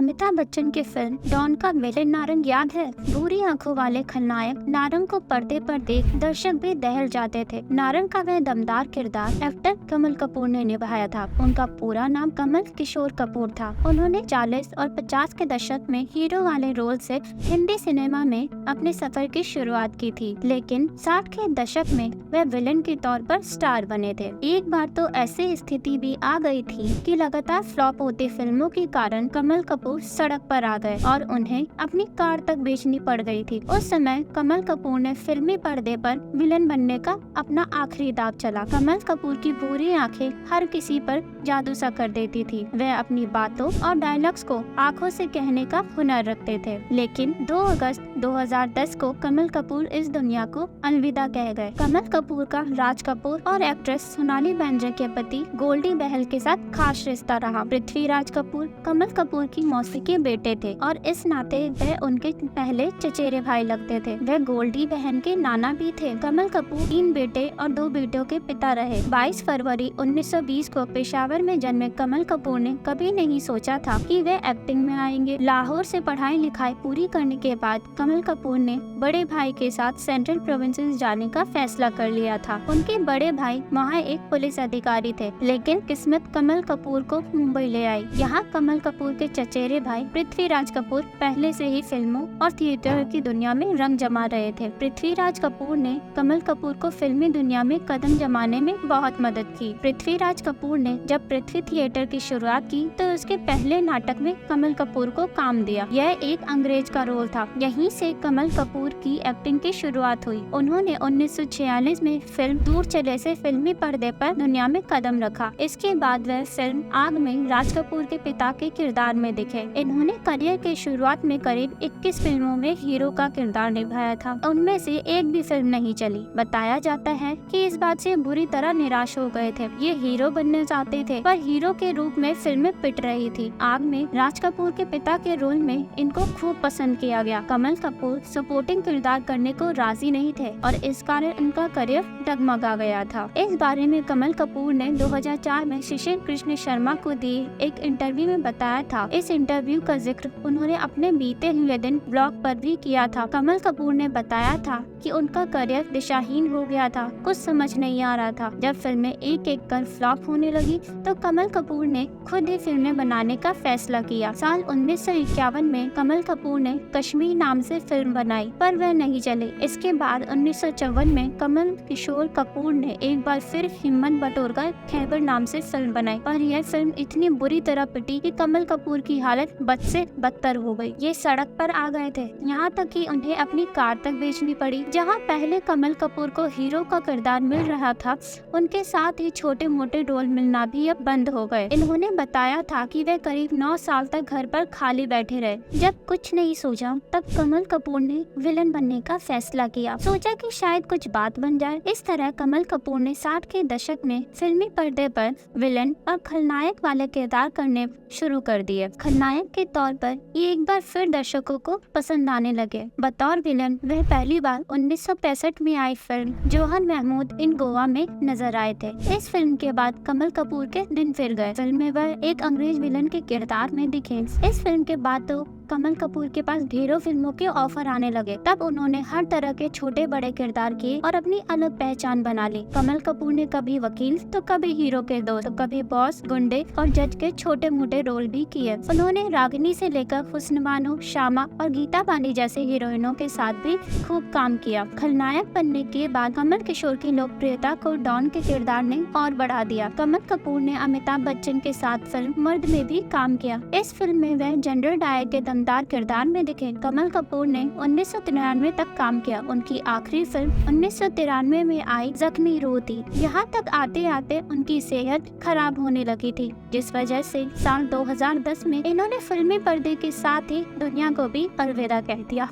अमिताभ बच्चन की film don का villain Narang याद है? बुरी आंखों वाले खलनायक नारंग को पर्दे पर देख दर्शक भी दहल जाते थे। नारंग का वह दमदार किरदार एक्टर कमल कपूर ने निभाया था। उनका पूरा नाम कमल किशोर कपूर था। उन्होंने 40 और 50 के दशक में हीरो वाले रोल से हिंदी सिनेमा में अपने सफर की शुरुआत की थी, लेकिन 60 के दशक में वह विलेन के तौर पर स्टार बने थे। एक बार तो ऐसी स्थिति भी आ गई थी कि लगातार फ्लॉप होती फिल्मों के कारण कमल कपूर सड़क पर आ गए और उन्हें अपनी कार तक बेचनी पड़ गई थी। उस समय कमल कपूर ने फिल्मी पर्दे पर विलेन बनने का अपना आखिरी दाव चला। कमल कपूर की बुरी आंखें हर किसी पर जादू सा कर देती थी। वह अपनी बातों और डायलॉग्स को आंखों से कहने का हुनर रखते थे, लेकिन 2 अगस्त 2010 को कमल कपूर इस दुनिया को अलविदा कह गए। कमल कपूर का राज कपूर और एक्ट्रेस सोनाली बेंद्रे के पति गोल्डी बहल के साथ खास रिश्ता रहा। पृथ्वीराज कपूर कमल कपूर की मौसी के बेटे थे और इस नाते वह उनके पहले चचेरे भाई लगते थे। वह गोल्डी बहन के नाना भी थे। कमल कपूर 3 बेटे और 2 बेटों के पिता रहे। 22 फरवरी 1920 को पेशावर में जन्मे कमल कपूर ने कभी नहीं सोचा था कि वे एक्टिंग में आएंगे। लाहौर से पढ़ाई लिखाई पूरी करने के बाद कमल कपूर ने बड़े भाई के साथ सेंट्रल प्रोविंसेस जाने का फैसला कर लिया था। उनके बड़े भाई वहाँ एक पुलिस अधिकारी थे, लेकिन किस्मत कमल कपूर को मुंबई ले आई। यहाँ कमल कपूर के चचेरे भाई पृथ्वीराज कपूर पहले से ही फिल्मों और थिएटर की दुनिया में रंग जमा रहे थे। पृथ्वीराज कपूर ने कमल कपूर को फिल्मी दुनिया में कदम जमाने में बहुत मदद की। पृथ्वीराज कपूर ने जब पृथ्वी थिएटर की शुरुआत की तो उसके पहले नाटक में कमल कपूर को काम दिया। यह एक अंग्रेज का रोल था। यहीं से कमल कपूर की एक्टिंग की शुरुआत हुई। उन्होंने 1946 में फिल्म दूर चले से फिल्मी पर्दे पर दुनिया में कदम रखा। इसके बाद वह फिल्म आग में राज कपूर के पिता के किरदार में दिखे। इन्होंने करियर के शुरुआत में करीब 21 फिल्मों में हीरो का किरदार निभाया था। उनमें से एक भी फिल्म नहीं चली। बताया जाता है कि इस बात से बुरी तरह निराश हो गए थे। ये हीरो बनना चाहते थे, पर हीरो के रूप में फिल्में पिट रही थी। आग में राज कपूर के पिता के रोल में इनको खूब पसंद किया गया। कमल कपूर सपोर्टिंग किरदार करने को राजी नहीं थे और इस कारण उनका करियर डगमगा गया था। इस बारे में कमल कपूर ने 2004 में शिशिर कृष्ण शर्मा को दिए एक इंटरव्यू में बताया था। इस इंटरव्यू का जिक्र उन्होंने अपने बीते हुए दिन ब्लॉग पर भी किया था। कमल कपूर ने बताया था कि उनका करियर दिशाहीन हो गया था, कुछ समझ नहीं आ रहा था। जब फिल्में एक एक कर फ्लॉप होने लगी तो कमल कपूर ने खुद ही फिल्में बनाने का फैसला किया। साल 1951 में कमल कपूर ने कश्मीर नाम से फिल्म बनाई, पर वह नहीं चली। इसके बाद 1954 में कमल किशोर कपूर ने एक बार फिर हिम्मत बटोरकर खैबर नाम से फिल्म बनाई, पर यह फिल्म इतनी बुरी तरह पिटी कि कमल कपूर की हालत बद से बदतर हो गई। ये सड़क पर आ गए थे, यहाँ तक कि उन्हें अपनी कार तक बेचनी पड़ी। जहाँ पहले कमल कपूर को हीरो का किरदार मिल रहा था, उनके साथ ही छोटे मोटे रोल मिलना भी अब बंद हो गए। इन्होंने बताया था कि वे करीब 9 साल तक घर पर खाली बैठे रहे। जब कुछ नहीं सूझा तब कमल कपूर ने विलन बनने का फैसला किया। सोचा कि शायद कुछ बात बन जाए। इस तरह कमल कपूर ने 60 के दशक में फिल्मी पर्दे पर विलन और खलनायक वाले किरदार करने शुरू कर दिए। खलनायक के तौर पर ये एक बार फिर दर्शकों को पसंद आने लगे। बतौर विलन वह पहली बार 1965 में आई फिल्म जोहर महमूद इन गोवा में नजर आए थे। इस फिल्म के बाद कमल कपूर के दिन फिर गए। फिल्म में वह एक अंग्रेज विलन के किरदार में दिखे। इस फिल्म के बाद तो कमल कपूर के पास ढेरों फिल्मों के ऑफर आने लगे। तब उन्होंने हर तरह के छोटे बड़े किरदार किए और अपनी अलग पहचान बना ली। कमल कपूर ने कभी वकील तो कभी हीरो के दोस्त तो कभी बॉस, गुंडे और जज के छोटे मोटे रोल भी किए। उन्होंने रागिनी से लेकर हुस्न बानो, शामा और गीता बाली जैसे हीरोइनों के साथ भी खूब काम किया। खलनायक बनने के बाद कमल किशोर की लोकप्रियता को डॉन के किरदार ने और बढ़ा दिया। कमल कपूर ने अमिताभ बच्चन के साथ फिल्म मर्द में भी काम किया। इस फिल्म में वह जेंडर डायर के दमदार किरदार में दिखे। कमल कपूर ने 1993 तक काम किया। उनकी आखिरी फिल्म 1993 में आई जख्मी रूह थी। यहाँ तक आते आते उनकी सेहत खराब होने लगी थी, जिस वजह से साल 2010 में इन्होंने फिल्मी पर्दे के साथ ही दुनिया को भी अलविदा कह दिया।